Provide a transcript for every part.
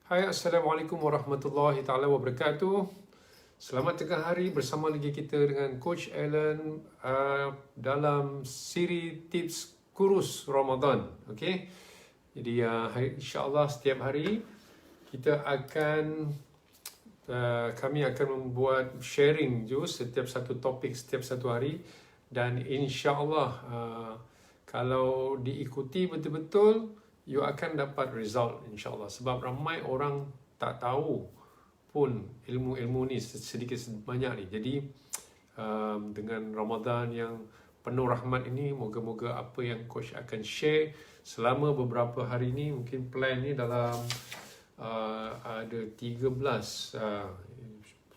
Hai, Assalamualaikum warahmatullahi taala wabarakatuh. Selamat tengah hari bersama lagi kita dengan Coach Alan dalam siri tips kurus Ramadan. Okey. Jadi insya-Allah setiap hari kita akan kami akan membuat sharing setiap satu topik setiap satu hari, dan insya-Allah kalau diikuti betul-betul you akan dapat result insya-Allah, sebab ramai orang tak tahu pun ilmu-ilmu ni sedikit banyak ni. Jadi dengan Ramadan yang penuh rahmat ini, moga-moga apa yang coach akan share selama beberapa hari ni, mungkin plan ni dalam ada 13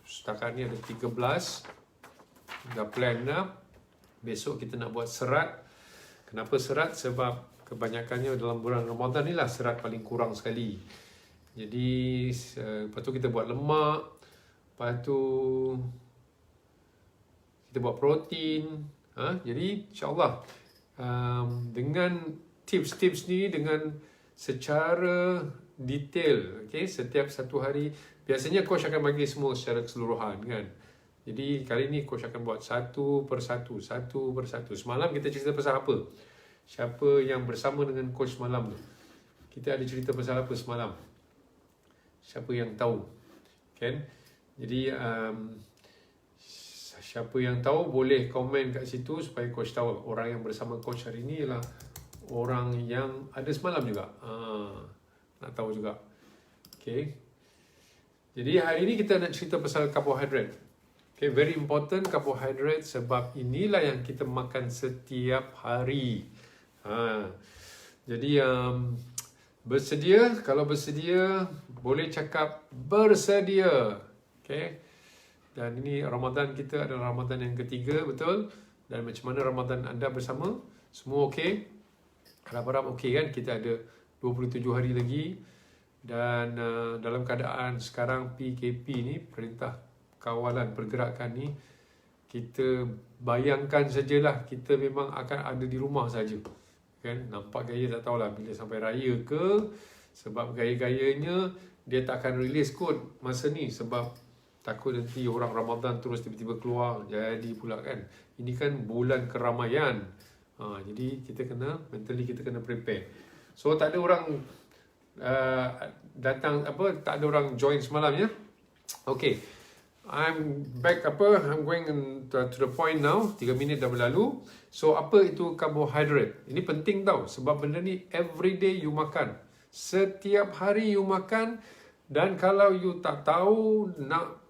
setakat ni ada 13 dah plan dah. Besok kita nak buat serat. Kenapa serat? Sebab kebanyakannya dalam bulan Ramadan ni lah serat paling kurang sekali. Jadi lepas tu kita buat lemak, lepas tu kita buat protein. Jadi insyaAllah dengan tips-tips ni dengan secara detail, okay, setiap satu hari. Biasanya coach akan bagi semua secara keseluruhan kan. Jadi kali ni coach akan buat satu persatu. Semalam kita cerita pasal apa? Siapa yang bersama dengan coach semalam tu? Kita ada cerita pasal apa semalam? Siapa yang tahu? Kan? Jadi siapa yang tahu boleh komen kat situ supaya coach tahu. Orang yang bersama coach hari ni ialah orang yang ada semalam juga. Nak tahu juga. Okay. Jadi hari ni kita nak cerita pasal karbohidrat. Okay, very important karbohidrat, sebab inilah yang kita makan setiap hari. Jadi bersedia, kalau bersedia boleh cakap bersedia. Okay. Dan ini Ramadan kita adalah Ramadan yang ketiga, betul? Dan macam mana Ramadan anda bersama? Semua okey? Harap-harap okey kan? Kita ada 27 hari lagi. Dan dalam keadaan sekarang PKP ni, Perintah Kawalan Pergerakan ni, kita bayangkan sajalah kita memang akan ada di rumah saja. Kan? Nampak gaya tak tahulah bila sampai raya ke, sebab gaya-gayanya dia tak akan release kot masa ni, sebab takut nanti orang Ramadan terus tiba-tiba keluar jadi pula kan. Ini kan bulan keramaian. Jadi kita kena mentally kita kena prepare. So tak ada orang datang tak ada orang join semalam ya. Okay. I'm going to the point now. 3 minit dah berlalu. So apa itu karbohidrat? Ini penting tau, sebab benda ni everyday you makan. Setiap hari you makan. Dan kalau you tak tahu nak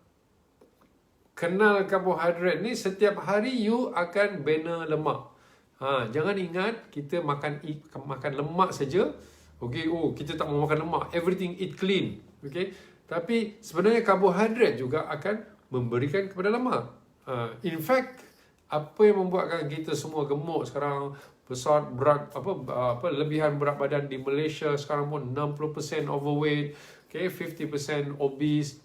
kenal karbohidrat ni, setiap hari you akan bina lemak. Jangan ingat kita makan lemak saja. Okay, kita tak mau makan lemak. Everything eat clean. Okay. Tapi sebenarnya karbohidrat juga akan memberikan kepada lemak. In fact, apa yang membuatkan kita semua gemuk sekarang, besar berat lebihan berat badan di Malaysia sekarang pun 60% overweight, okay, 50% obese,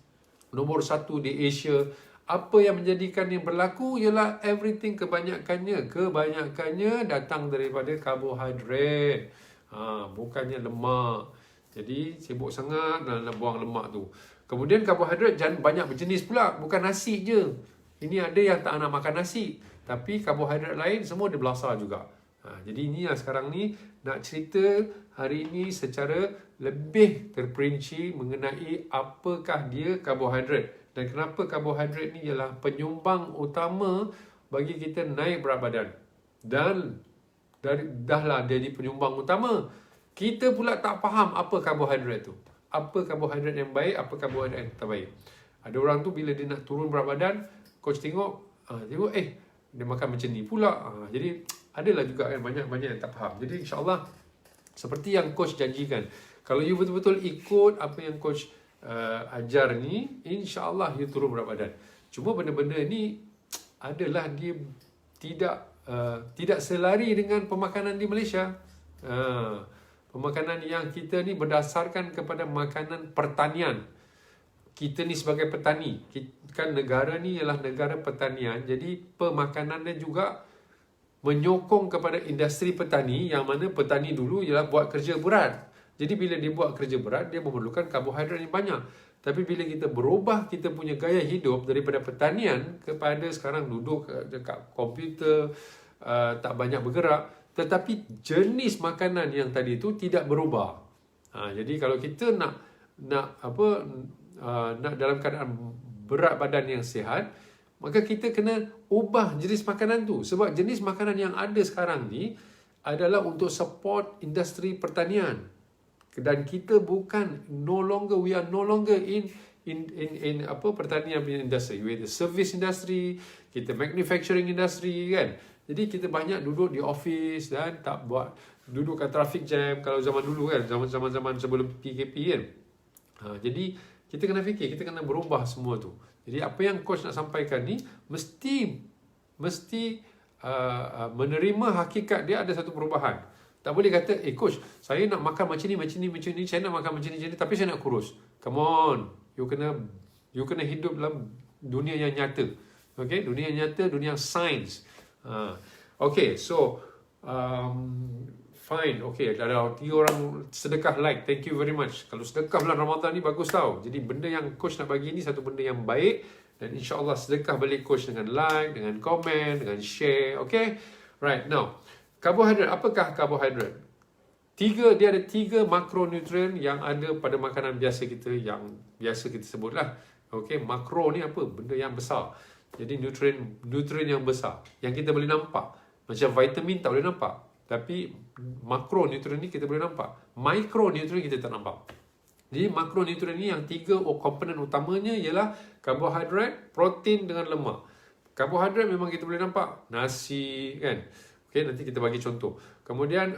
nombor 1 di Asia. Apa yang menjadikan yang berlaku ialah everything kebanyakannya datang daripada karbohidrat. Bukannya lemak. Jadi sibuk sangat nak buang lemak tu. Kemudian karbohidrat banyak berjenis pula. Bukan nasi je. Ini ada yang tak nak makan nasi, tapi karbohidrat lain semua dia belasah juga. Jadi inilah sekarang ni nak cerita hari ini secara lebih terperinci mengenai apakah dia karbohidrat. Dan kenapa karbohidrat ni ialah penyumbang utama bagi kita naik berat badan. Dan dahlah jadi penyumbang utama, kita pula tak faham apa karbohidrat tu. Apa karbohidrat yang baik, apa karbohidrat yang tak baik. Ada orang tu bila dia nak turun berat badan, coach tengok dia makan macam ni pula. Jadi adalah juga kan banyak yang tak faham. Jadi insya-Allah seperti yang coach janjikan, kalau you betul-betul ikut apa yang coach ajar ni, insya-Allah you turun berat badan. Cuma benda-benda ni adalah dia tidak selari dengan pemakanan di Malaysia. Pemakanan yang kita ni berdasarkan kepada makanan pertanian. Kita ni sebagai petani, kan negara ni ialah negara pertanian, jadi pemakanannya juga menyokong kepada industri petani, yang mana petani dulu ialah buat kerja berat. Jadi bila dia buat kerja berat, dia memerlukan karbohidrat yang banyak. Tapi bila kita berubah kita punya gaya hidup daripada pertanian kepada sekarang duduk dekat komputer, tak banyak bergerak, tetapi jenis makanan yang tadi itu tidak berubah. Jadi kalau kita nak dalam keadaan berat badan yang sihat, maka kita kena ubah jenis makanan tu. Sebab jenis makanan yang ada sekarang ni adalah untuk support industri pertanian. Dan kita we are no longer in pertanian industry. We the service industry, kita manufacturing industry kan. Jadi kita banyak duduk di office dan tak duduk kat traffic jam kalau zaman dulu kan, zaman sebelum PKP kan. Jadi kita kena fikir, kita kena berubah semua tu. Jadi apa yang coach nak sampaikan ni mesti menerima hakikat dia ada satu perubahan. Tak boleh kata, coach, saya nak makan macam ni, saya nak makan macam ni, tapi saya nak kurus. Come on, you kena hidup dalam dunia yang nyata. Okay, dunia yang nyata, dunia yang sains. Okay, so fine. Okay, ada 3 orang sedekah like. Thank you very much. Kalau sedekah bulan Ramadan ni bagus tau. Jadi benda yang coach nak bagi ni satu benda yang baik. Dan insyaAllah sedekah balik coach dengan like, dengan komen, dengan share. Okay, right, now karbohidrat. Apakah karbohidrat? Dia ada 3 makronutrien yang ada pada makanan biasa kita, yang biasa kita sebutlah. Okay, makro ni apa? Benda yang besar. Jadi nutrien yang besar yang kita boleh nampak. Macam vitamin tak boleh nampak, tapi makronutrien ni kita boleh nampak. Mikronutrien kita tak nampak. Jadi makronutrien ni yang 3 komponen utamanya ialah karbohidrat, protein dengan lemak. Karbohidrat memang kita boleh nampak, nasi kan. Okay, nanti kita bagi contoh. Kemudian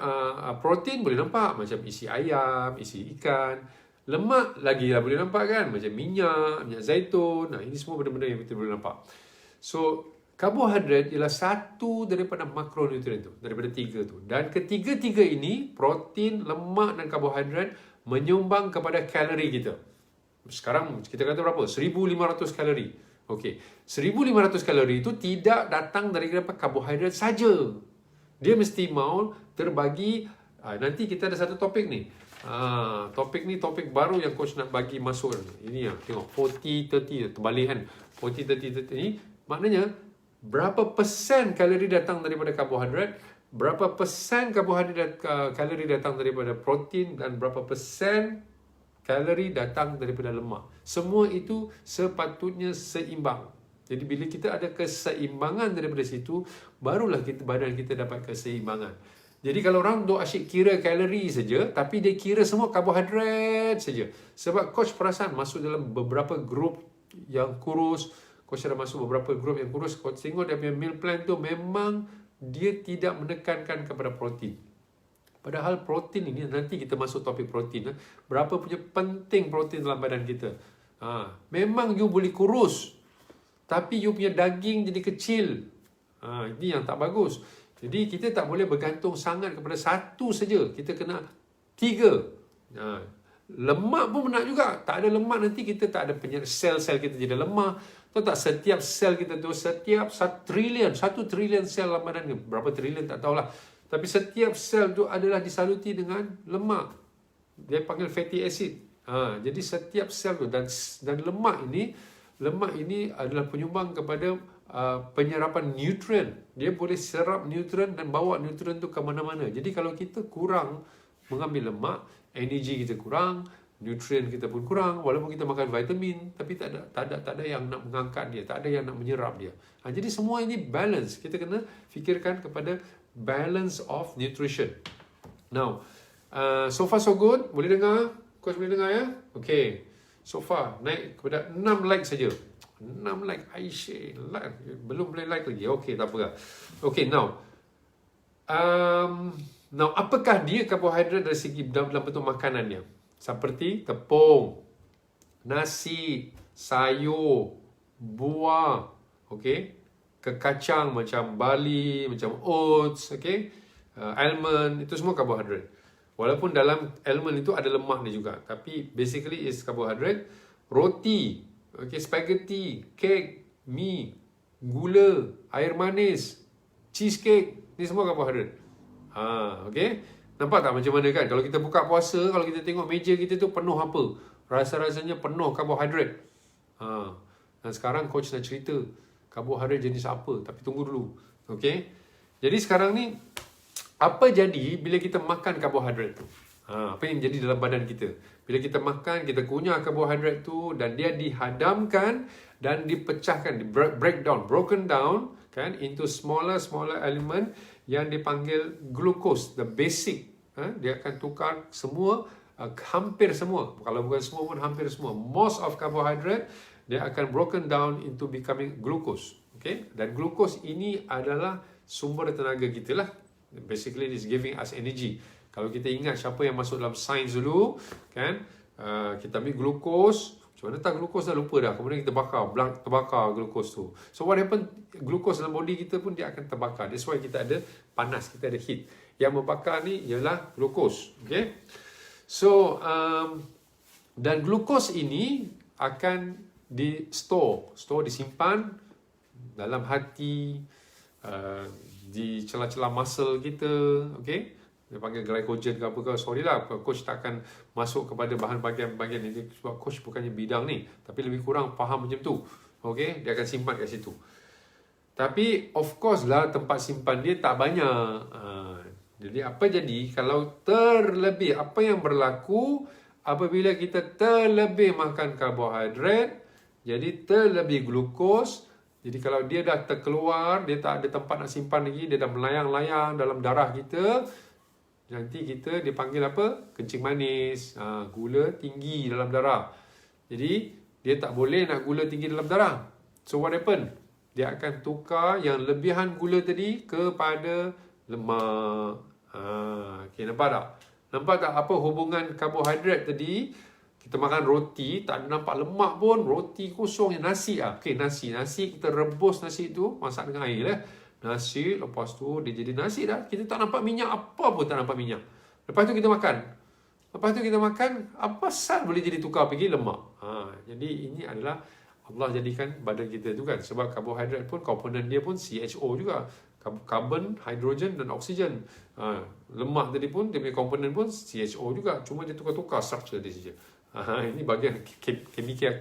protein boleh nampak, macam isi ayam, isi ikan. Lemak lagi lah boleh nampak kan, macam minyak zaitun. Ini semua benda-benda yang kita boleh nampak. So karbohidrat ialah satu daripada makronutrien tu, daripada 3 tu. Dan ketiga-tiga ini, protein, lemak dan karbohidrat menyumbang kepada kalori kita. Sekarang kita kata berapa? 1,500 kalori. Okey, 1,500 kalori itu tidak datang dari karbohidrat saja. Dia mesti mau terbagi. Nanti kita ada satu topik ni. Topik ni topik baru yang coach nak bagi masuk. Ini ya, tengok 40-30 terbalik kan. 40-30 ni maknanya berapa persen kalori datang daripada karbohidrat, berapa persen kalori datang daripada protein, dan berapa persen kalori datang daripada lemak. Semua itu sepatutnya seimbang. Jadi bila kita ada keseimbangan daripada situ, barulah badan kita dapat keseimbangan. Jadi kalau orang duk asyik kira kalori saja, tapi dia kira semua karbohidrat saja. Sebab coach perasan masuk dalam beberapa grup yang kurus, coach ada masuk beberapa grup yang kurus, coach tengok dia punya meal plan tu memang dia tidak menekankan kepada protein. Padahal protein ini, nanti kita masuk topik protein. Berapa punya penting protein dalam badan kita. Memang you boleh kurus, tapi you punya daging jadi kecil. Ini yang tak bagus. Jadi kita tak boleh bergantung sangat kepada satu saja. Kita kena 3. Lemak pun benar juga. Tak ada lemak nanti kita tak ada sel-sel kita jadi lemah. Tahu tak, setiap sel kita tu, setiap 1 trilion sel dalam badan ni. Berapa trilion tak tahulah. Tapi setiap sel tu adalah disaluti dengan lemak. Dia panggil fatty acid. Jadi setiap sel tu dan lemak ini adalah penyumbang kepada penyerapan nutrien. Dia boleh serap nutrien dan bawa nutrien tu ke mana-mana. Jadi kalau kita kurang mengambil lemak, energi kita kurang, nutrien kita pun kurang, walaupun kita makan vitamin, tapi tak ada yang nak mengangkat dia, tak ada yang nak menyerap dia. Jadi semua ini balance. Kita kena fikirkan kepada balance of nutrition. Now, so far so good. Boleh dengar? Coach boleh dengar ya? Okay. So far naik kepada 6 like saja. 6 like. Aisyah like. Belum boleh like lagi. Okay, tak apa. Okay, now apakah dia karbohidrat dari segi dalam bentuk makanannya? Seperti tepung, nasi, sayur, buah, okay, kekacang macam barley, macam oats, okay, almond, itu semua karbohidrat. Walaupun dalam almond itu ada lemak ni juga, tapi basically is karbohidrat. Roti, okay, spaghetti, kek, mi, gula, air manis, cheesecake, ni semua karbohidrat. Okay. Nampak tak macam mana kan? Kalau kita buka puasa, kalau kita tengok meja kita tu penuh apa? Rasa-rasanya penuh karbohidrat. Dan sekarang coach nak cerita karbohidrat jenis apa. Tapi tunggu dulu. Okay? Jadi sekarang ni, apa jadi bila kita makan karbohidrat tu? Apa yang jadi dalam badan kita? Bila kita makan, kita kunyah karbohidrat tu dan dia dihadamkan dan dipecahkan, broken down kan, into smaller element yang dipanggil glucose, the basic. Dia akan tukar semua, hampir semua, kalau bukan semua pun hampir semua, most of carbohydrate, dia akan broken down into becoming glucose. Okay? Dan glucose ini adalah sumber tenaga kita lah. Basically, it's giving us energy. Kalau kita ingat siapa yang masuk dalam sains dulu, kan, kita ambil glukos, macam mana tak glukos dah lupa dah. Kemudian kita terbakar glukos tu. So what happen, glukos dalam body kita pun dia akan terbakar. That's why kita ada panas, kita ada heat. Yang membakar ni ialah glukos. Okay? So, dan glukos ini akan disimpan dalam hati, di celah-celah muscle kita, okay? Dia panggil glycogen ke apa ke, sorry lah, coach tak akan masuk kepada bahagian-bahagian ini sebab coach bukannya bidang ni, tapi lebih kurang faham macam tu, okay? Dia akan simpan kat situ. Tapi of course lah tempat simpan dia tak banyak. Jadi apa jadi kalau terlebih, apa yang berlaku apabila kita terlebih makan karbohidrat, jadi terlebih glukos. Jadi kalau dia dah terkeluar, dia tak ada tempat nak simpan lagi, dia dah melayang-layang dalam darah kita, nanti kita dipanggil apa? Kencing manis, gula tinggi dalam darah. Jadi dia tak boleh nak gula tinggi dalam darah. So what happen? Dia akan tukar yang lebihan gula tadi kepada lemak. Okay, nampak tak? Nampak tak apa hubungan karbohidrat tadi? Kita makan roti, tak ada nampak lemak pun, roti kosong, nasi okay, nasi kita rebus nasi tu, masak dengan air lah. Nasi, lepas tu dia jadi nasi dah. Kita tak nampak minyak, apa pun tak nampak minyak. Lepas tu kita makan. Apa sal boleh jadi tukar pergi lemak. Jadi ini adalah Allah jadikan badan kita tu kan. Sebab karbohidrat pun, komponen dia pun CHO juga. Carbon, hidrogen dan oksigen. Lemak tadi pun, dia punya komponen pun CHO juga. Cuma dia tukar-tukar structure dia saja. Ini bagian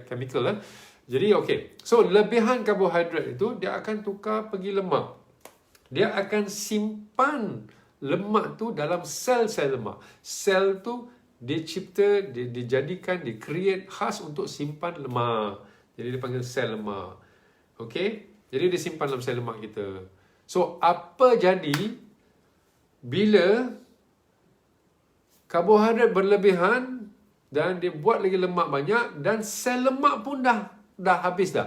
chemical lah. Jadi okay. So lebihan karbohidrat itu dia akan tukar pergi lemak. Dia akan simpan lemak tu dalam sel-sel lemak. Sel tu dicipta, dijadikan, di-create khas untuk simpan lemak. Jadi dia panggil sel lemak. Okay? Jadi dia simpan dalam sel lemak kita. So apa jadi bila karbohidrat berlebihan dan dia buat lagi lemak banyak dan sel lemak pun dah habis dah.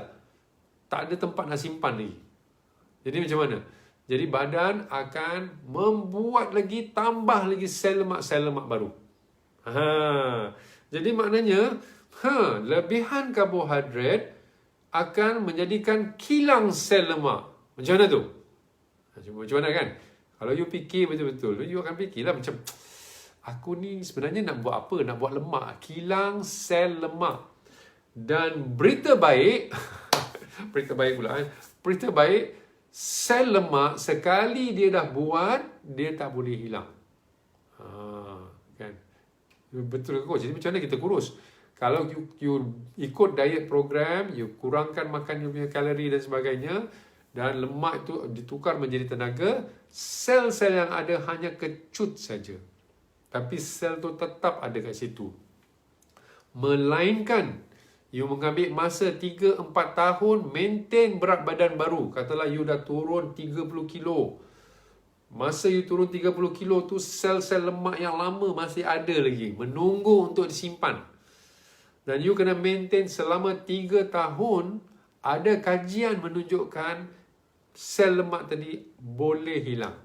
Tak ada tempat nak simpan lagi. Jadi macam mana? Jadi badan akan membuat lagi, tambah lagi sel lemak baru. Jadi maknanya, lebihan karbohidrat akan menjadikan kilang sel lemak. Macam mana tu? Macam mana kan? Kalau you fikir betul-betul, you akan fikirlah macam, aku ni sebenarnya nak buat apa? Nak buat lemak, kilang sel lemak. Dan berita baik, berita baik, sel lemak sekali dia dah buat, dia tak boleh hilang. Kan? Betul ke coach? Jadi macam mana kita kurus? Kalau you ikut diet program, you kurangkan makan you punya kalori dan sebagainya, dan lemak itu ditukar menjadi tenaga, sel-sel yang ada hanya kecut saja. Tapi sel tu tetap ada kat situ. Melainkan you mengambil masa 3-4 tahun maintain berat badan baru. Katalah you dah turun 30 kilo. Masa you turun 30 kilo tu, sel-sel lemak yang lama masih ada lagi, menunggu untuk disimpan. Dan you kena maintain selama 3 tahun. Ada kajian menunjukkan sel lemak tadi boleh hilang.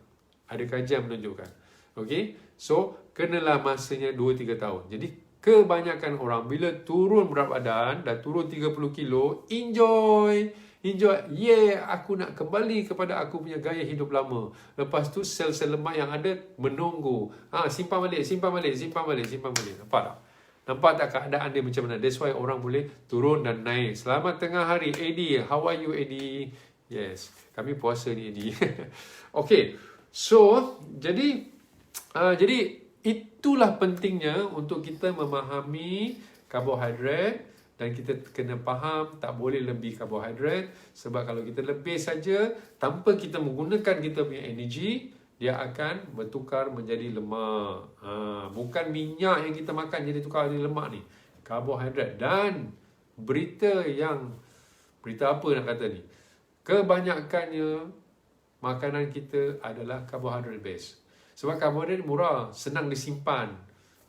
Ada kajian menunjukkan. Okay? So, kenalah masanya 2-3 tahun. Jadi, kebanyakan orang bila turun berat badan, dah turun 30 kilo, enjoy. Aku nak kembali kepada aku punya gaya hidup lama. Lepas tu sel-sel lemak yang ada menunggu. Simpan balik. Nampak tak? Nampak tak keadaan dia macam mana? That's why orang boleh turun dan naik. Selamat tengah hari, Eddie. How are you, Eddie? Yes, kami puasa ni, Eddie. Okay, so jadi Jadi itulah pentingnya untuk kita memahami karbohidrat, dan kita kena faham tak boleh lebih karbohidrat, sebab kalau kita lebih saja tanpa kita menggunakan kita punya energi, dia akan bertukar menjadi lemak. Bukan minyak yang kita makan jadi tukar jadi lemak ni, karbohidrat. Dan berita apa nak kata ni, kebanyakannya makanan kita adalah karbohidrat base. Sebab karbohidrat murah, senang disimpan.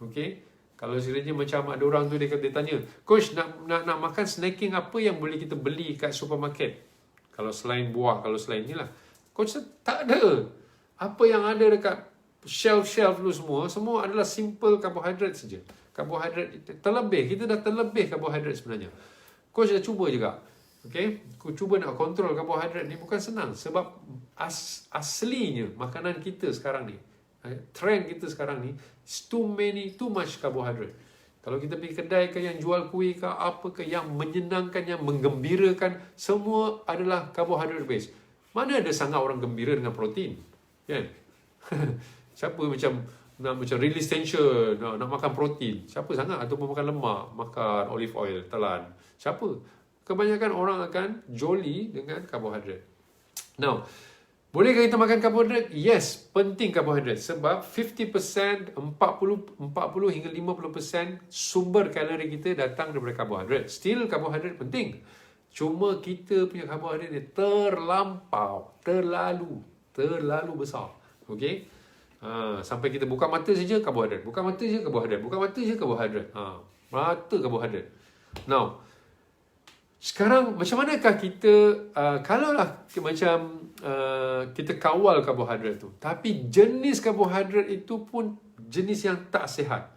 Okey. Kalau sekiranya macam ada orang tu dia tanya, "Coach, nak makan snacking apa yang boleh kita beli kat supermarket? Kalau selain buah, kalau selain ni lah." Coach, tak ada. Apa yang ada dekat shelf tu semua adalah simple karbohidrat saja. Karbohidrat terlebih, kita dah terlebih karbohidrat sebenarnya. Coach dah cuba juga. Okay? Cuba nak kontrol karbohidrat ni bukan senang. Sebab aslinya makanan kita sekarang ni, trend kita sekarang ni, too much carbohydrate. Kalau kita pergi kedai ke yang jual kuih ke apa ke, yang menyenangkan, yang menggembirakan, semua adalah carbohydrate base. Mana ada sangat orang gembira dengan protein, kan? Siapa macam release tension, nak makan protein? Siapa sangat? Ataupun makan lemak, makan olive oil, telan? Siapa? Kebanyakan orang akan jolly dengan karbohidrat. Now, bolehkah kita makan karbohidrat? Yes, penting karbohidrat. Sebab 50%, 40 hingga 50% sumber kalori kita datang daripada karbohidrat. Still, karbohidrat penting. Cuma kita punya karbohidrat ni terlalu besar. Okay? Sampai kita buka mata saja karbohidrat. Buka mata saja karbohidrat. Mata karbohidrat. Now, sekarang macam manakah kita, kalaulah macam kita kawal karbohidrat tu, tapi jenis karbohidrat itu pun jenis yang tak sihat,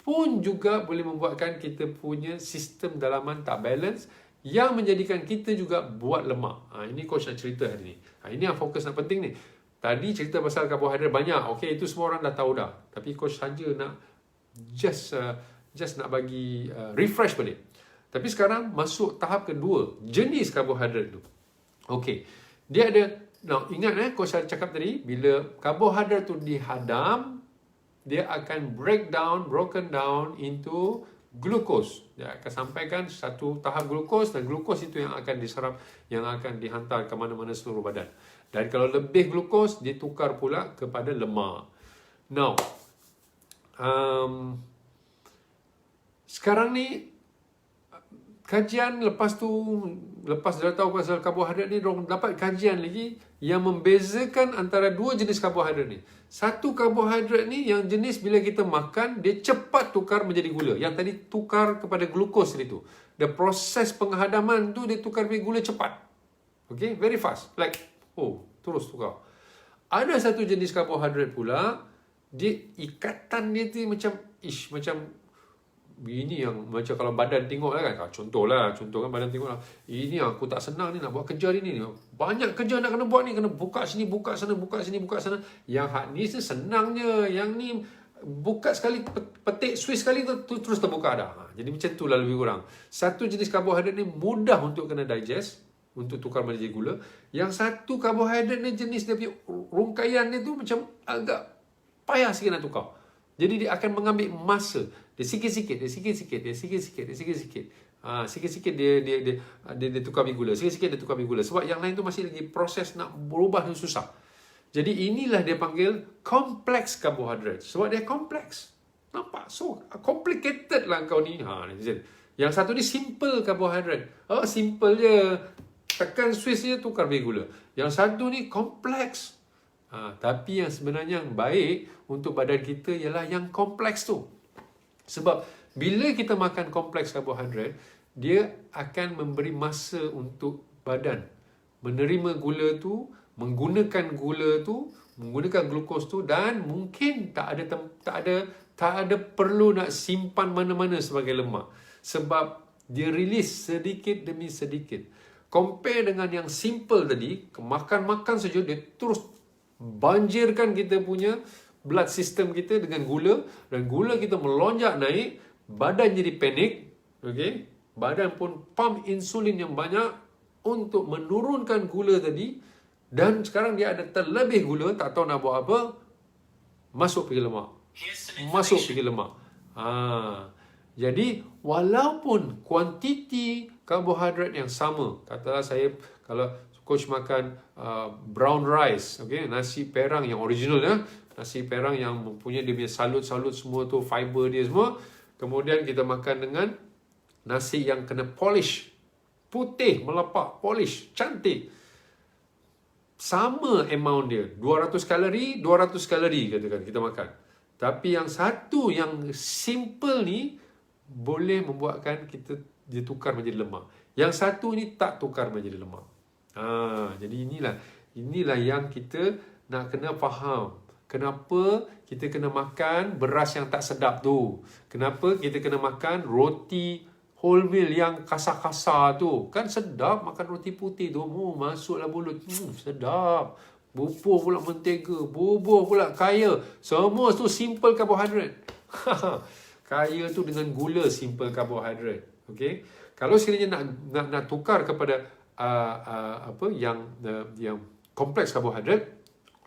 pun juga boleh membuatkan kita punya sistem dalaman tak balance, yang menjadikan kita juga buat lemak. Ini coach nak cerita hari ni. Ini yang fokus nak penting ni. Tadi cerita pasal karbohidrat banyak, okay, itu semua orang dah tahu dah. Tapi coach saja nak just nak bagi refresh balik. Tapi sekarang masuk tahap kedua, jenis karbohidrat tu. Okey. Dia ada, ingat coach cakap tadi, bila karbohidrat tu dihadam, dia akan broken down into glucose. Dia akan sampaikan satu tahap glucose, dan glucose itu yang akan diserap, yang akan dihantar ke mana-mana seluruh badan. Dan kalau lebih glucose, dia tukar pula kepada lemak. Now, sekarang ni, kajian lepas dah tahu pasal karbohidrat ni, diorang dapat kajian lagi yang membezakan antara dua jenis karbohidrat ni. Satu karbohidrat ni yang jenis bila kita makan, dia cepat tukar menjadi gula. Yang tadi tukar kepada glukos itu. The proses penghadaman tu dia tukar menjadi gula cepat. Okay, very fast. Like, terus tukar. Ada satu jenis karbohidrat pula, dia ikatan dia tu macam ini yang macam kalau badan tengok lah kan, contoh kan badan tengok lah, ini aku tak senang ni nak buat kerja ni, banyak kerja nak kena buat ni, kena buka sini, buka sana, buka sini, buka sana. Yang hak ni senangnya, yang ni buka sekali, petik switch sekali tu terus terbuka dah. Jadi macam tu lah lebih kurang. Satu jenis karbohidrat ni mudah untuk kena digest, untuk tukar menjadi gula. Yang satu karbohidrat ni jenis dia punya rungkaian dia tu macam agak payah sikit nak tukar. Jadi dia akan mengambil masa. Dia sikit-sikit. Sikit-sikit dia tukar gula. Sikit-sikit dia tukar gula. Sebab yang lain tu masih lagi proses nak berubah tu susah. Jadi inilah dia panggil complex carbohydrate. Sebab dia kompleks. Nampak? So complicated lah kau ni. Yang satu ni simple carbohydrate. Simple je. Tekan switch je tukar gula. Yang satu ni kompleks. Tapi yang sebenarnya yang baik untuk badan kita ialah yang kompleks tu. Sebab bila kita makan kompleks karbohidrat, dia akan memberi masa untuk badan menerima gula tu, menggunakan gula tu, menggunakan glukos tu, dan mungkin tak ada perlu nak simpan mana-mana sebagai lemak. Sebab dia release sedikit demi sedikit. Compare dengan yang simple tadi, makan-makan saja dia terus banjirkan kita punya blood system kita dengan gula, dan gula kita melonjak naik, badan jadi panik, okay? Badan pun pump insulin yang banyak untuk menurunkan gula tadi, dan sekarang dia ada terlebih gula, tak tahu nak buat apa, masuk pergi lemak. Masuk pergi lemak. Jadi walaupun kuantiti karbohidrat yang sama, katalah saya kalau coach makan brown rice, okay, nasi perang yang original ya, nasi perang yang mempunyai dia punya salut-salut semua tu, fiber dia semua, kemudian kita makan dengan nasi yang kena polish, putih, melepak, polish, cantik, sama amount dia, 200 kalori, 200 kalori katakan kita makan. Tapi yang satu yang simple ni boleh membuatkan kita dia tukar menjadi lemak. Yang satu ni tak tukar menjadi lemak. Jadi inilah yang kita nak kena faham. Kenapa kita kena makan beras yang tak sedap tu? Kenapa kita kena makan roti wholemeal yang kasar-kasar tu? Kan sedap makan roti putih tu. Masuklah mulut. Sedap. Bubuh pula mentega. Bubuh pula kaya. Semua tu simple karbohidrat. Kaya tu dengan gula, simple karbohidrat. Okay? Kalau sekiranya nak tukar kepada yang kompleks karbohidrat,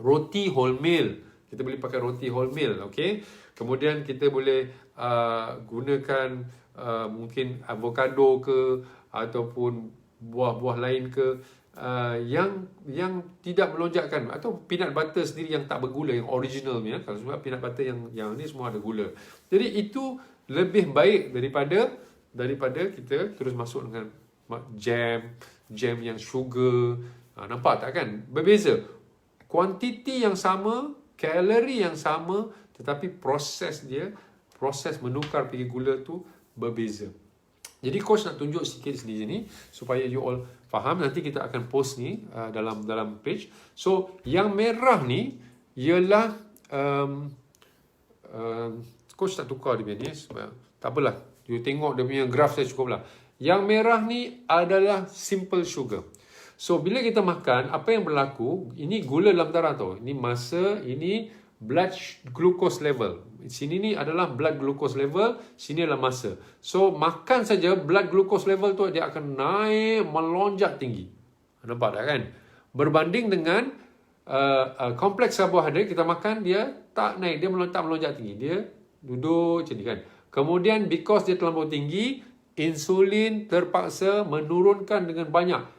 roti wholemeal. Kita boleh pakai roti wholemeal, okay? Kemudian kita boleh gunakan mungkin avocado ke ataupun buah-buah lain ke yang tidak melonjakkan, atau peanut butter sendiri yang tak bergula, yang original ya. Kalau sebab peanut butter yang ni semua ada gula. Jadi itu lebih baik daripada kita terus masuk dengan jam yang sugar. Nampak tak kan? Berbeza. Kuantiti yang sama, kalori yang sama, tetapi proses menukar pergi gula tu berbeza. Jadi coach nak tunjuk sikit sini supaya you all faham. Nanti kita akan post ni dalam page. So yang merah ni ialah coach tak tukar dia punya ni, tak apalah, you tengok dia punya graf saya cukup lah. Yang merah ni adalah simple sugar. So bila kita makan, apa yang berlaku, ini gula dalam darah tau, ini masa, ini blood glucose level. Sini ni adalah blood glucose level, sini adalah masa. So makan saja blood glucose level tu dia akan naik melonjak tinggi. Nampak tak kan? Berbanding dengan kompleks karbohidrat, kita makan dia tak naik, dia melonjak tinggi. Dia duduk macam ni kan. Kemudian because dia terlampau tinggi, insulin terpaksa menurunkan dengan banyak.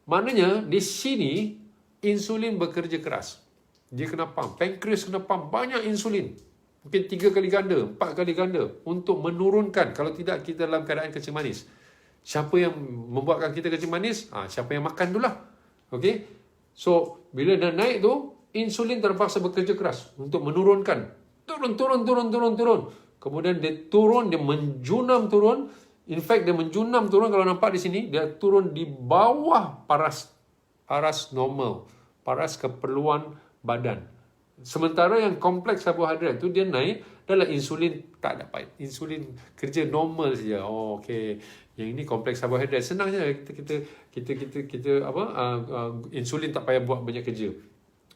Maknanya di sini insulin bekerja keras. Dia kena pump, pankreas kena pump banyak insulin. Mungkin 3 kali ganda, 4 kali ganda untuk menurunkan. Kalau tidak kita dalam keadaan kencing manis. Siapa yang membuatkan kita kencing manis? Siapa yang makan itulah. Okey. So bila dah naik tu, insulin terpaksa bekerja keras untuk menurunkan. Turun. Kemudian dia turun, dia menjunam turun. In fact, dia menjunam turun, kalau nampak di sini, dia turun di bawah paras normal, paras keperluan badan. Sementara yang kompleks karbohidrat tu dia naik, dalam insulin tak dapat. Insulin kerja normal saja. Okey. Yang ini kompleks karbohidrat. Senang saja kita insulin tak payah buat banyak kerja.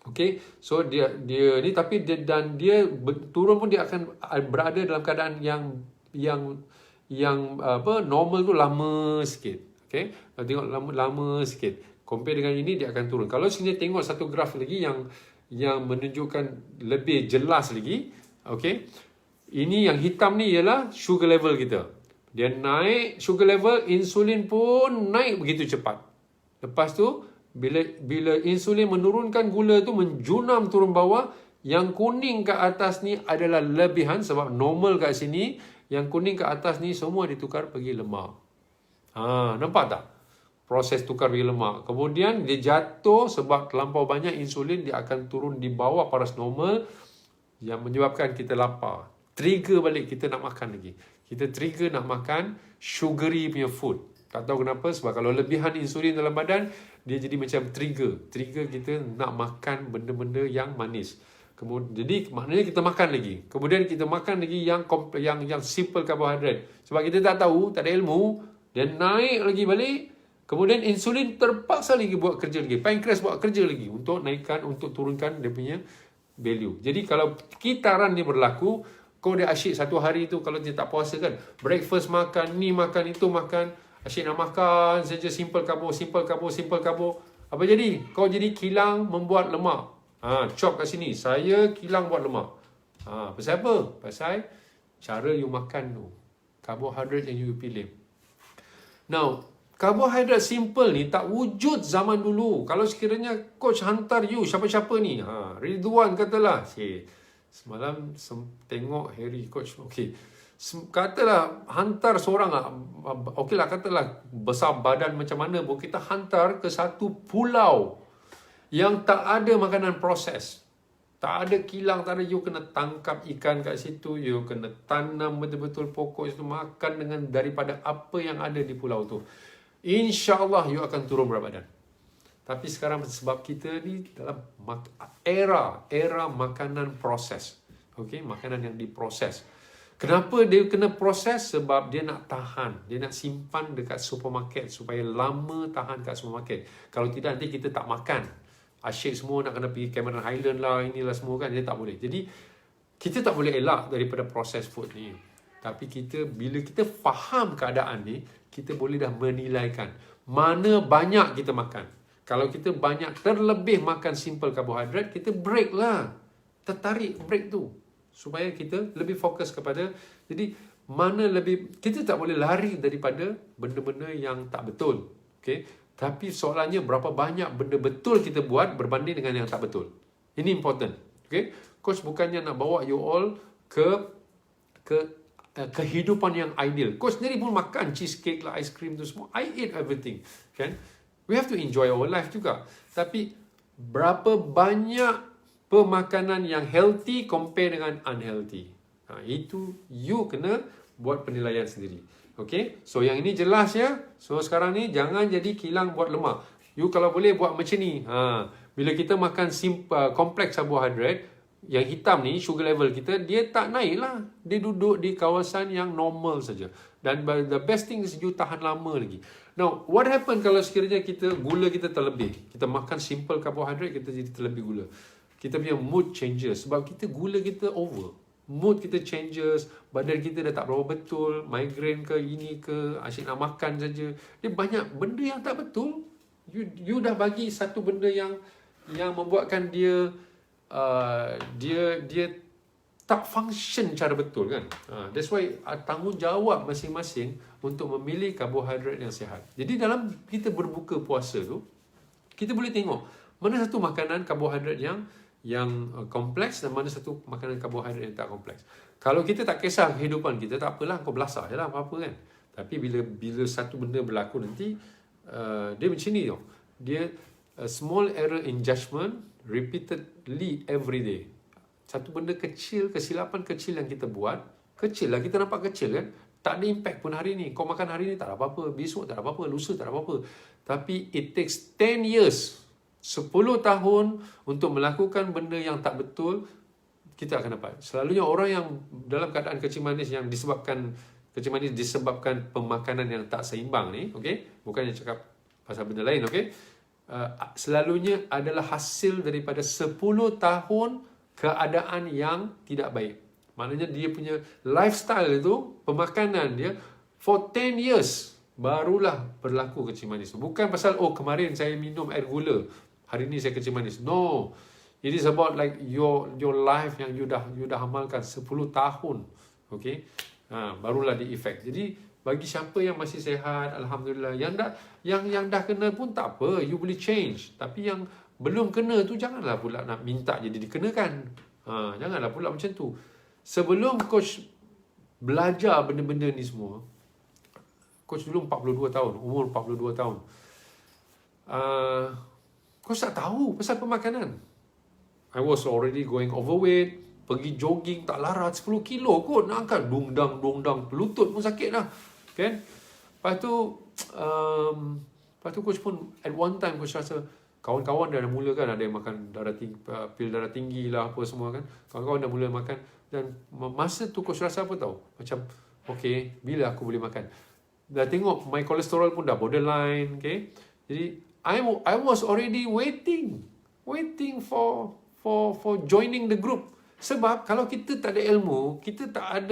Okey. So dia ni, tapi dia turun pun dia akan berada dalam keadaan yang normal tu lama sikit. Okey. Tengok lama sikit. Compare dengan ini dia akan turun. Kalau sini tengok satu graf lagi yang menunjukkan lebih jelas lagi. Okey. Ini yang hitam ni ialah sugar level kita. Dia naik sugar level, insulin pun naik begitu cepat. Lepas tu bila insulin menurunkan gula tu menjunam turun bawah, yang kuning ke atas ni adalah lebihan sebab normal kat sini, yang kuning ke atas ni semua ditukar pergi lemak. Nampak tak? Proses tukar pergi lemak. Kemudian dia jatuh sebab terlampau banyak insulin, dia akan turun di bawah paras normal yang menyebabkan kita lapar. Trigger balik kita nak makan lagi. Kita trigger nak makan sugary punya food. Tak tahu kenapa, sebab kalau lebihan insulin dalam badan, dia jadi macam trigger. Trigger kita nak makan benda-benda yang manis. Jadi maknanya kita makan lagi. Kemudian kita makan lagi yang simple karbohidrat. Sebab kita tak tahu, tak ada ilmu, dia naik lagi balik. Kemudian insulin terpaksa lagi buat kerja lagi. Pankreas buat kerja lagi untuk naikkan, untuk turunkan dia punya value. Jadi kalau kitaran ni berlaku, kau dia asyik satu hari tu, kalau dia tak puasa kan, breakfast makan, ni makan, itu makan, asyik nak makan saja simple karbo. Apa jadi? Kau jadi kilang membuat lemak. Chop kat sini. Saya kilang buat lemak. Pasal apa? Pasal cara you makan tu. Karbohidrat yang you pilih. Now, karbohidrat simple ni tak wujud zaman dulu. Kalau sekiranya coach hantar you, siapa-siapa ni? Ridwan katalah. Semalam tengok Harry coach. Okay. Katalah hantar seorang lah. Okay lah, katalah besar badan macam mana pun. Kita hantar ke satu pulau yang tak ada makanan proses. Tak ada kilang, tak ada. You kena tangkap ikan kat situ. You kena tanam betul-betul pokok itu. Makan dengan daripada apa yang ada di pulau tu. InsyaAllah you akan turun berat badan. Tapi sekarang sebab kita ni dalam era makanan proses. Okay, makanan yang diproses. Kenapa dia kena proses? Sebab dia nak tahan. Dia nak simpan dekat supermarket supaya lama tahan kat supermarket. Kalau tidak nanti kita tak makan. Asyik semua nak kena pergi Cameron Highland lah, inilah semua kan. Dia tak boleh. Jadi, kita tak boleh elak daripada proses food ni. Tapi bila kita faham keadaan ni, kita boleh dah menilaikan mana banyak kita makan. Kalau kita banyak terlebih makan simple karbohidrat, kita break lah. Tertarik break tu. Supaya kita lebih fokus kepada, jadi mana lebih, kita tak boleh lari daripada benda-benda yang tak betul. Okay? Tapi soalannya berapa banyak benda betul kita buat berbanding dengan yang tak betul. Ini important. Okay? Coach bukannya nak bawa you all ke kehidupan yang ideal. Coach sendiri pun makan cheesecake lah, ice cream tu semua. I eat everything. Kan? We have to enjoy our life juga. Tapi berapa banyak pemakanan yang healthy compare dengan unhealthy. Itu you kena buat penilaian sendiri. Okay, so yang ini jelas ya. So sekarang ni jangan jadi kilang buat lemak. You kalau boleh buat macam ni. Bila kita makan kompleks karbohidrat, yang hitam ni, sugar level kita, dia tak naik lah. Dia duduk di kawasan yang normal saja. Dan the best thing is you tahan lama lagi. Now, what happen kalau sekiranya gula kita terlebih? Kita makan simple karbohidrat, kita jadi terlebih gula. Kita punya mood changes. Sebab gula kita over. Mood kita changes, badan kita dah tak berapa betul, migraine ke, ini ke, asyik nak makan saja. Dia banyak benda yang tak betul. You dah bagi satu benda yang membuatkan dia tak function cara betul kan. That's why tanggungjawab masing-masing untuk memilih karbohidrat yang sihat. Jadi dalam kita berbuka puasa tu, kita boleh tengok mana satu makanan karbohidrat yang kompleks dan mana satu makanan karbohidrat yang tak kompleks. Kalau kita tak kisah kehidupan kita, tak apalah, kau belasah je lah apa-apa kan. Tapi bila satu benda berlaku nanti, dia macam ni tau. Dia small error in judgment repeatedly every day. Satu benda kecil, kesilapan kecil yang kita buat, kecil lah, kita nampak kecil kan, tak ada impact pun hari ni. Kau makan hari ni tak ada apa-apa, besok tak ada apa-apa, lusa tak ada apa-apa. Tapi it takes 10 years, 10 tahun untuk melakukan benda yang tak betul, kita akan dapat. Selalunya orang yang dalam keadaan kecil manis yang disebabkan pemakanan yang tak seimbang ni, okey, bukannya cakap pasal benda lain, okey, selalunya adalah hasil daripada 10 tahun keadaan yang tidak baik. Maknanya dia punya lifestyle itu, pemakanan dia for 10 years barulah berlaku kecil manis. Bukan pasal kemarin saya minum air gula, hari ni saya kecil manis. No. It is about like your life yang you dah amalkan 10 tahun. Okay. Barulah di effect. Jadi bagi siapa yang masih sehat, alhamdulillah. Yang dah kena pun tak apa, you boleh change. Tapi yang belum kena tu janganlah pula nak minta jadi dikenakan. Janganlah pula macam tu. Sebelum coach belajar benda-benda ni semua, coach dulu 42 tahun, umur 42 tahun. Coach tak tahu pasal pemakanan. I was already going overweight, pergi jogging tak larat 10 kilo kot nak angkat, dungdang, lutut pun sakit dah. Kan? Lepas tu coach pun at one time coach rasa kawan-kawan dah mula kan, ada yang makan pil darah tinggi lah apa semua kan. Kawan-kawan dah mula makan, dan masa tu coach rasa apa tahu? Macam okay, bila aku boleh makan? Dah tengok my cholesterol pun dah borderline, okay? Jadi I was already waiting for joining the group. Sebab kalau kita tak ada ilmu, kita tak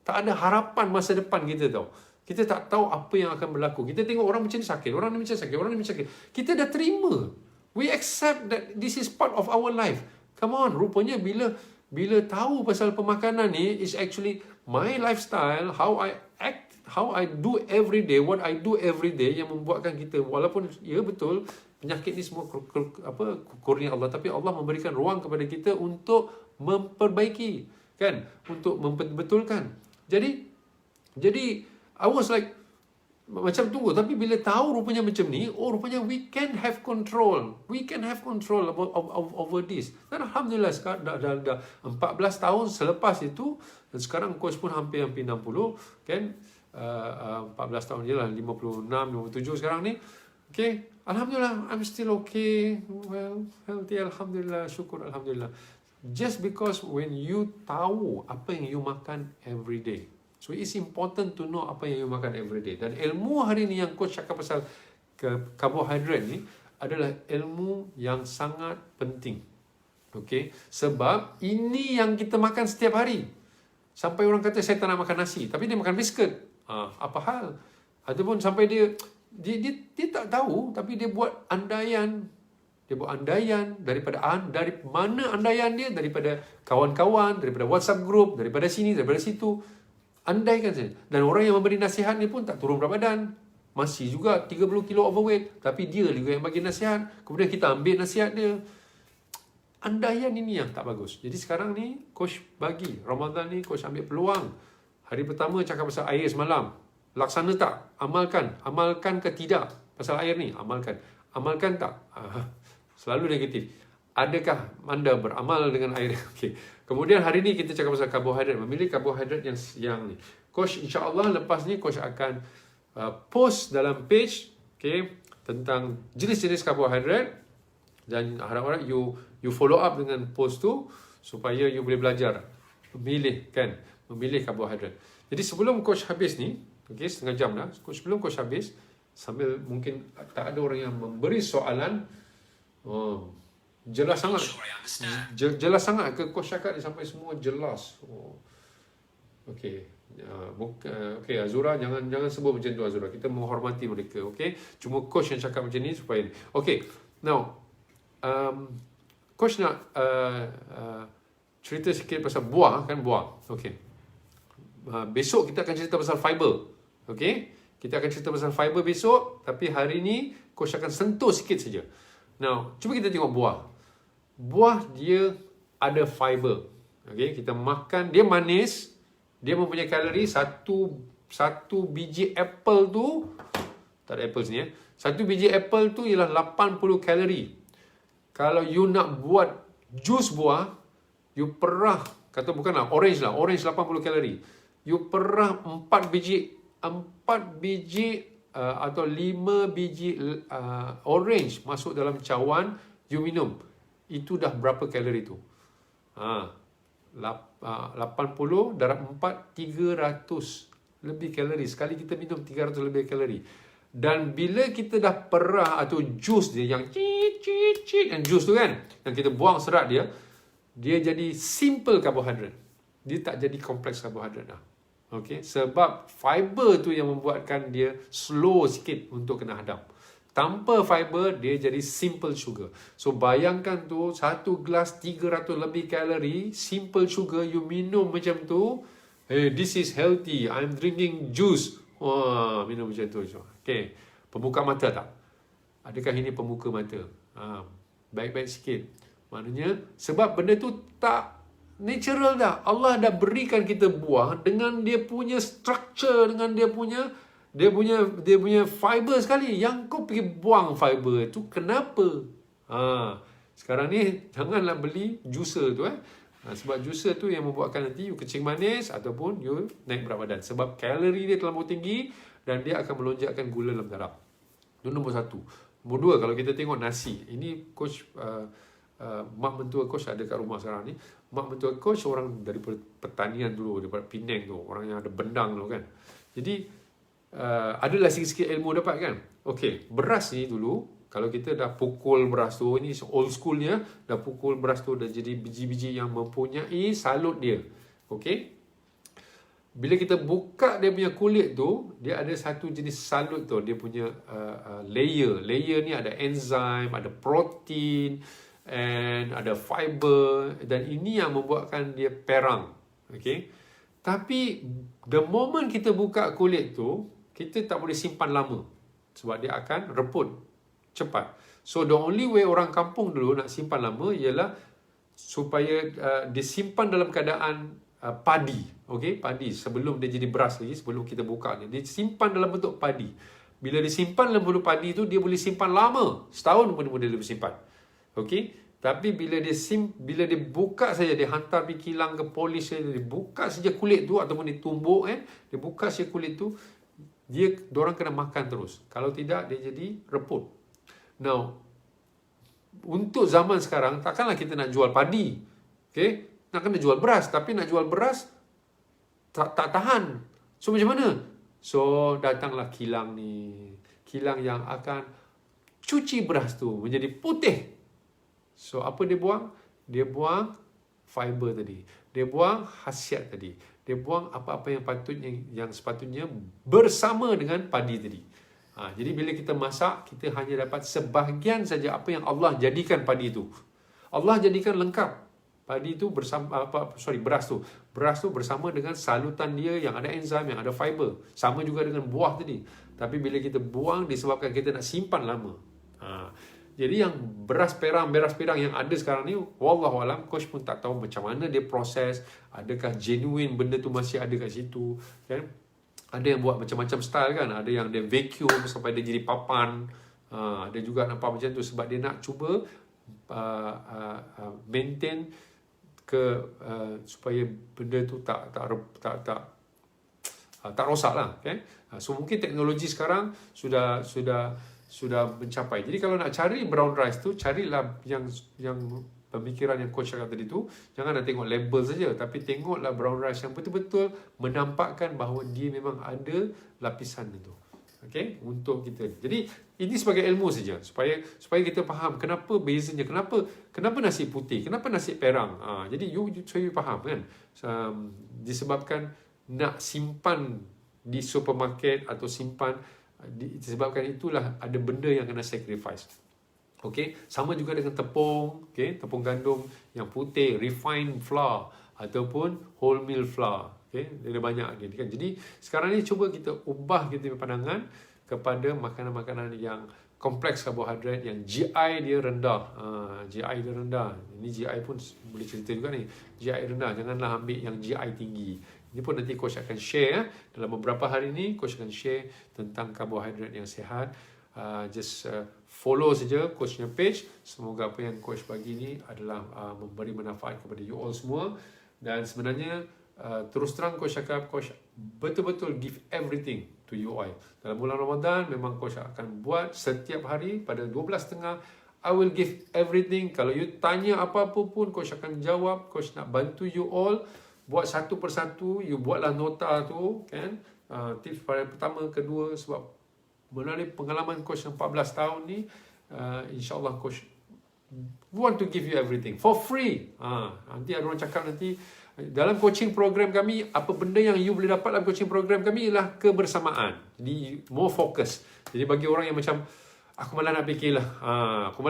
ada harapan masa depan kita tau. Kita tak tahu apa yang akan berlaku. Kita tengok orang macam ni sakit, orang ni macam sakit, orang ni macam sakit. Kita dah terima. We accept that this is part of our life. Come on, rupanya bila bila tahu pasal pemakanan ni, is actually my lifestyle, how I act, how I do every day, what I do every day, yang membuatkan kita, walaupun ya betul penyakit ni semua kurnia Allah, tapi Allah memberikan ruang kepada kita untuk memperbaiki, kan, untuk membetulkan. Jadi I was like macam tunggu, tapi bila tahu rupanya macam ni, rupanya we can have control over this. Dan alhamdulillah sekarang dah 14 tahun selepas itu, dan sekarang coach pun hampir 60, kan, 14 tahun je lah, 56, 57 sekarang ni. Okay, alhamdulillah, I'm still okay, well, healthy, alhamdulillah, syukur, alhamdulillah. Just because when you tahu apa yang you makan every day, so it's important to know apa yang you makan every day. Dan ilmu hari ni yang coach cakap pasal karbohidrat ni adalah ilmu yang sangat penting. Okay, sebab ini yang kita makan setiap hari. Sampai orang kata saya tak nak makan nasi, tapi dia makan biskuit. Apa hal? Ataupun sampai dia tak tahu, tapi dia buat andaian. Dia buat andaian dari mana andaian dia? Daripada kawan-kawan, daripada WhatsApp group, daripada sini, daripada situ. Andaikan saja. Dan orang yang memberi nasihat ni pun tak turun berat badan. Masih juga 30 kilo overweight. Tapi dia juga yang bagi nasihat. Kemudian kita ambil nasihat dia. Andaian ini yang tak bagus. Jadi sekarang ni, coach bagi. Ramadan ni, coach ambil peluang. Hari pertama cakap pasal air semalam. Laksana tak? Amalkan. Amalkan ke tidak? Pasal air ni, amalkan. Amalkan tak? Selalu negatif. Adakah anda beramal dengan air? Okay. Kemudian hari ni kita cakap pasal karbohidrat. Memilih karbohidrat yang ni. Coach insyaAllah lepas ni coach akan post dalam page, okay, tentang jenis-jenis karbohidrat. Dan harap-harap you follow up dengan post tu supaya you boleh belajar memilih karbohidrat. Jadi sebelum coach habis ni, okay, setengah jam dah. Sebelum coach habis, sambil mungkin tak ada orang yang memberi soalan, jelas sangat. Jelas sangat ke coach cakap ni sampai semua jelas. Okey. Okey Azura, jangan sebut macam tu Azura. Kita menghormati mereka, okey? Cuma coach yang cakap macam ni supaya ni. Okey. Now, coach nak cerita sikit pasal buah, kan, buah. Okey. Besok kita akan cerita pasal fiber. Okey? Kita akan cerita pasal fiber besok, tapi hari ni coach akan sentuh sikit saja. Now, cuba kita tengok buah. Buah dia ada fiber. Okay, kita makan, dia manis, dia mempunyai kalori. Satu biji apple tu, tak ada apple sini ya. Satu biji apple tu ialah 80 kalori. Kalau you nak buat jus buah, you perah, kata bukanlah orange 80 kalori. You perah 4 biji atau 5 biji orange masuk dalam cawan, you minum. Itu dah berapa kalori tu? 80 darab 4, 300 lebih kalori. Sekali kita minum 300 lebih kalori. Dan bila kita dah perah atau jus dia yang yang jus tu kan, yang kita buang serat dia jadi simple karbohidrat. Dia tak jadi kompleks karbohidrat dah. Okay? Sebab fiber tu yang membuatkan dia slow sikit untuk kena hadam. Tanpa fiber, dia jadi simple sugar. So, bayangkan tu, satu gelas 300 lebih kalori, simple sugar, you minum macam tu, hey, this is healthy, I'm drinking juice. Wah, minum macam tu. Okay, pembuka mata tak? Adakah ini pembuka mata? Baik-baik sikit. Maknanya, sebab benda tu tak natural dah. Allah dah berikan kita buah dengan dia punya structure, dengan dia punya fiber sekali. Yang kau pergi buang fiber tu, kenapa? Sekarang ni janganlah beli juicer tu sebab juicer tu yang membuatkan nanti you kencing manis ataupun you naik berat badan. Sebab kalori dia terlalu tinggi dan dia akan melonjakkan gula dalam darah. Itu nombor satu. Nombor dua, kalau kita tengok nasi. Ini coach mak mentua coach ada kat rumah sekarang ni. Mak mentua coach orang dari pertanian dulu, daripada Penang tu, orang yang ada bendang dulu kan. Jadi adalah sikit-sikit ilmu dapat kan. Okey, beras ni dulu kalau kita dah pukul beras tu, ini old schoolnya, dah pukul beras tu dah jadi biji-biji yang mempunyai salut dia. Okey, bila kita buka dia punya kulit tu, dia ada satu jenis salut tu, dia punya layer ni ada enzim, ada protein, and ada fiber, dan ini yang membuatkan dia perang. Okay? Tapi the moment kita buka kulit tu, kita tak boleh simpan lama sebab dia akan reput cepat. So the only way orang kampung dulu nak simpan lama ialah supaya disimpan dalam keadaan padi. Okay? Padi sebelum dia jadi beras lagi, sebelum kita buka dia simpan dalam bentuk padi. Bila disimpan dalam bentuk padi tu, dia boleh simpan lama, setahun pun dia boleh simpan. Okay? Tapi bila dia buka saja, dia hantar pergi kilang ke polis, dia buka saja kulit tu ataupun ditumbuk, dia buka saja kulit tu, diorang kena makan terus. Kalau tidak, dia jadi reput. Now, untuk zaman sekarang, takkanlah kita nak jual padi. Okay? Nak kena jual beras. Tapi nak jual beras, tak tahan. So, macam mana? So, datanglah kilang ni. Kilang yang akan cuci beras tu menjadi putih. So, apa dia buang? Dia buang fiber tadi. Dia buang khasiat tadi. Dia buang apa-apa yang sepatutnya bersama dengan padi tadi. Jadi bila kita masak, kita hanya dapat sebahagian saja apa yang Allah jadikan padi itu. Allah jadikan lengkap. Padi itu bersama beras tu. Beras tu bersama dengan salutan dia yang ada enzim, yang ada fiber. Sama juga dengan buah tadi. Tapi bila kita buang disebabkan kita nak simpan lama. Jadi yang beras perang yang ada sekarang ni, wallahualam, coach pun tak tahu macam mana dia proses, adakah genuine benda tu masih ada kat situ, kan? Ada yang buat macam-macam style kan, ada yang dia vacuum sampai dia jadi papan, ada juga nampak macam tu sebab dia nak cuba maintain supaya benda tu tak rosak lah, kan? So mungkin teknologi sekarang sudah mencapai. Jadi kalau nak cari brown rice tu, carilah yang pemikiran yang coach cakap tadi tu. Jangan nak tengok label saja, tapi tengoklah brown rice yang betul-betul menampakkan bahawa dia memang ada lapisan itu. Okay? Untuk kita. Jadi ini sebagai ilmu saja supaya kita faham kenapa bezanya, kenapa nasi putih, kenapa nasi perang. Jadi you faham kan? Disebabkan nak simpan di supermarket atau simpan, disebabkan itulah ada benda yang kena sacrifice. Okay? Sama juga dengan tepung, okay? Tepung gandum yang putih, refined flour ataupun wholemeal flour. Okay? Dia ada banyak dia kan. Jadi sekarang ni cuba kita ubah kita punya pandangan kepada makanan-makanan yang kompleks karbohidrat, yang GI dia rendah. GI dia rendah. Ini GI pun boleh cerita juga ni. GI rendah, janganlah ambil yang GI tinggi. Ini pun nanti coach akan share dalam beberapa hari ni. Coach akan share tentang karbohidrat yang sihat. Just follow saja coach punya page. Semoga apa yang coach bagi ni adalah memberi manfaat kepada you all semua. Dan sebenarnya terus terang coach cakap, coach betul-betul give everything to you all. Dalam bulan Ramadan memang coach akan buat setiap hari pada 12.30. I will give everything. Kalau you tanya apa-apa pun coach akan jawab. Coach nak bantu you all. Buat satu persatu, you buatlah nota tu, kan? Tips pertama, kedua, sebab melalui pengalaman coach 14 tahun ni, insyaAllah coach want to give you everything for free. Nanti ada orang cakap nanti, dalam coaching program kami, apa benda yang you boleh dapat dalam coaching program kami ialah kebersamaan. Jadi more focus. Jadi bagi orang yang macam, aku malah nak fikirlah. Aku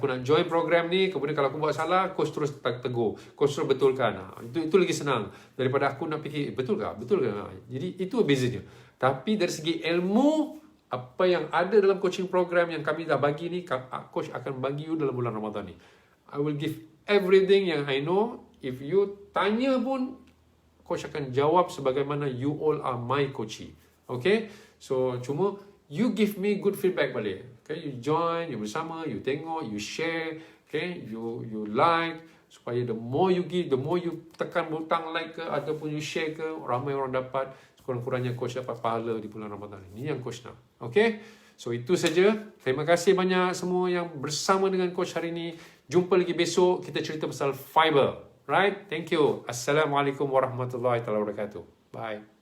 nak join program ni, kemudian kalau aku buat salah, coach terus tegur. Coach terus betulkan. Itu lagi senang daripada aku nak fikir, betul ke? Jadi itu bezanya. Tapi dari segi ilmu, apa yang ada dalam coaching program yang kami dah bagi ni, coach akan bagi you dalam bulan Ramadan ni. I will give everything yang I know. If you tanya pun, coach akan jawab sebagaimana you all are my coachee. Okay? So, cuma you give me good feedback balik. Okay, you join, you bersama, you tengok, you share, okay, you like, supaya the more you give, the more you tekan butang like ke ataupun you share ke, ramai orang dapat, sekurang-kurangnya coach dapat pahala di bulan Ramadan. Ini yang coach nak. Okay, so itu saja. Terima kasih banyak semua yang bersama dengan coach hari ini. Jumpa lagi besok, kita cerita pasal fiber. Right? Thank you. Assalamualaikum warahmatullahi wabarakatuh. Bye.